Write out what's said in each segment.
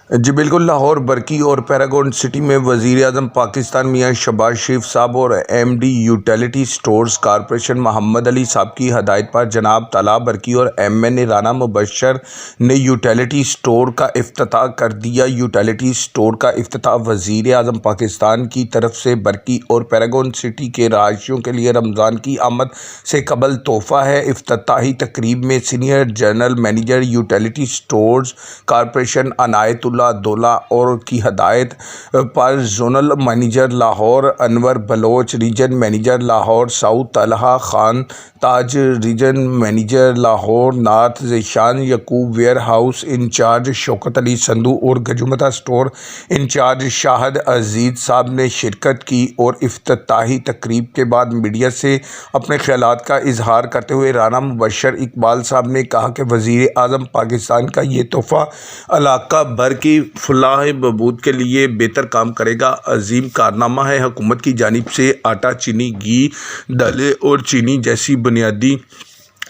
جی بالکل، لاہور برقی اور پیراگون سٹی میں وزیر اعظم پاکستان میاں شہباز شریف صاحب اور M D utility stores corporation Muhammad Ali صاحب کی ہدایت پر جناب طلحہ برقی اور M N A Rana Mubashir نے یوٹیلیٹی سٹور کا افتتاح کر دیا۔ یوٹیلیٹی سٹور کا افتتاح وزیر اعظم پاکستان کی طرف سے برقی اور پیراگون سٹی کے رہائشیوں کے لیے رمضان کی آمد سے قبل تحفہ ہے۔ افتتاحی تقریب میں senior general manager utility stores corporation Inayatullah Daula اور کی ہدایت پر zonal manager Lahore Anwar Baloch, region manager Lahore south Talha Khan Taj, region manager Lahore north Zeeshan Yaqub, warehouse incharge Shaukat Ali Sindhu اور گجمتا سٹور انچارج شاہد عزیز صاحب نے شرکت کی۔ اور افتتاحی تقریب کے بعد میڈیا سے اپنے خیالات کا اظہار کرتے ہوئے رانا مبشر اقبال صاحب نے کہا کہ وزیر اعظم پاکستان کا یہ تحفہ علاقہ بھر کی فلاح بہبود کے لیے بہتر کام کرے گا۔ عظیم کارنامہ ہے۔ حکومت کی جانب سے آٹا، چینی، گھی، دالیں اور چینی جیسی بنیادی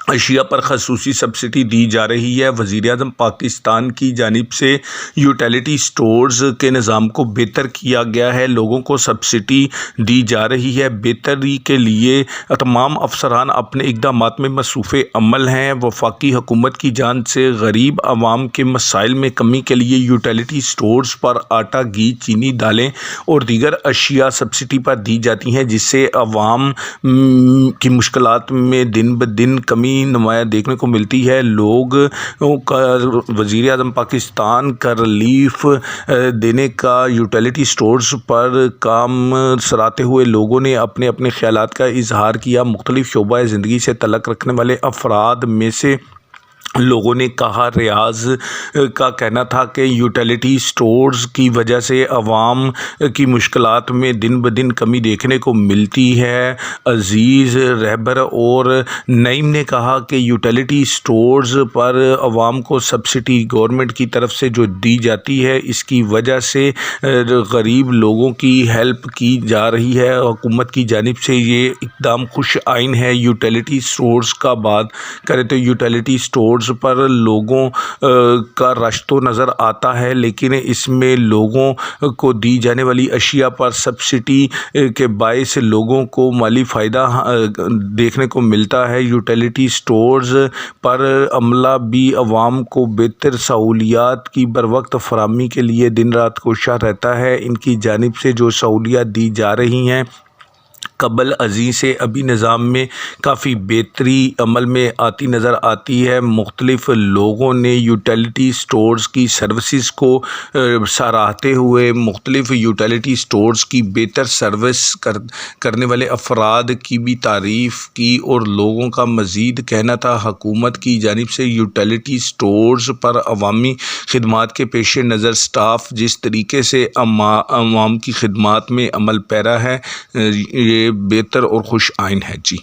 اشیاء پر خصوصی سبسڈی دی جا رہی ہے۔ وزیر اعظم پاکستان کی جانب سے یوٹیلیٹی سٹورز کے نظام کو بہتر کیا گیا ہے، لوگوں کو سبسڈی دی جا رہی ہے۔ بہتری کے لیے تمام افسران اپنے اقدامات میں مصروف عمل ہیں۔ وفاقی حکومت کی جانب سے غریب عوام کے مسائل میں کمی کے لیے یوٹیلیٹی سٹورز پر آٹا، گھی، چینی، دالیں اور دیگر اشیاء سبسڈی پر دی جاتی ہیں، جس سے عوام کی مشکلات میں دن بدن کمی نمایاں دیکھنے کو ملتی ہے۔ لوگ کا وزیر اعظم پاکستان کا ریلیف دینے کا یوٹیلیٹی سٹورز پر کام سراہتے ہوئے لوگوں نے اپنے اپنے خیالات کا اظہار کیا۔ مختلف شعبۂ زندگی سے تعلق رکھنے والے افراد میں سے لوگوں نے کہا، ریاض کا کہنا تھا کہ یوٹیلیٹی سٹورز کی وجہ سے عوام کی مشکلات میں دن بدن کمی دیکھنے کو ملتی ہے۔ عزیز رہبر اور نعیم نے کہا کہ یوٹیلیٹی سٹورز پر عوام کو سبسڈی گورنمنٹ کی طرف سے جو دی جاتی ہے، اس کی وجہ سے غریب لوگوں کی ہیلپ کی جا رہی ہے۔ حکومت کی جانب سے یہ اقدام خوش آئین ہے۔ یوٹیلیٹی سٹورز کا بات کریں تو یوٹیلیٹی سٹورز پر لوگوں کا رش تو نظر آتا ہے، لیکن اس میں لوگوں کو دی جانے والی اشیاء پر سبسڈی کے باعث لوگوں کو مالی فائدہ دیکھنے کو ملتا ہے۔ یوٹیلیٹی سٹورز پر عملہ بھی عوام کو بہتر سہولیات کی بروقت فراہمی کے لیے دن رات کوشاں رہتا ہے۔ ان کی جانب سے جو سہولیات دی جا رہی ہیں، قبل ازیں سے ابھی نظام میں کافی بہتری عمل میں آتی نظر آتی ہے۔ مختلف لوگوں نے یوٹیلیٹی سٹورز کی سروسز کو سراہتے ہوئے مختلف یوٹیلیٹی سٹورز کی بہتر سروس کرنے والے افراد کی بھی تعریف کی، اور لوگوں کا مزید کہنا تھا حکومت کی جانب سے یوٹیلیٹی سٹورز پر عوامی خدمات کے پیش نظر سٹاف جس طریقے سے عوام کی خدمات میں عمل پیرا ہے، یہ بہتر اور خوش آئین ہے۔ جی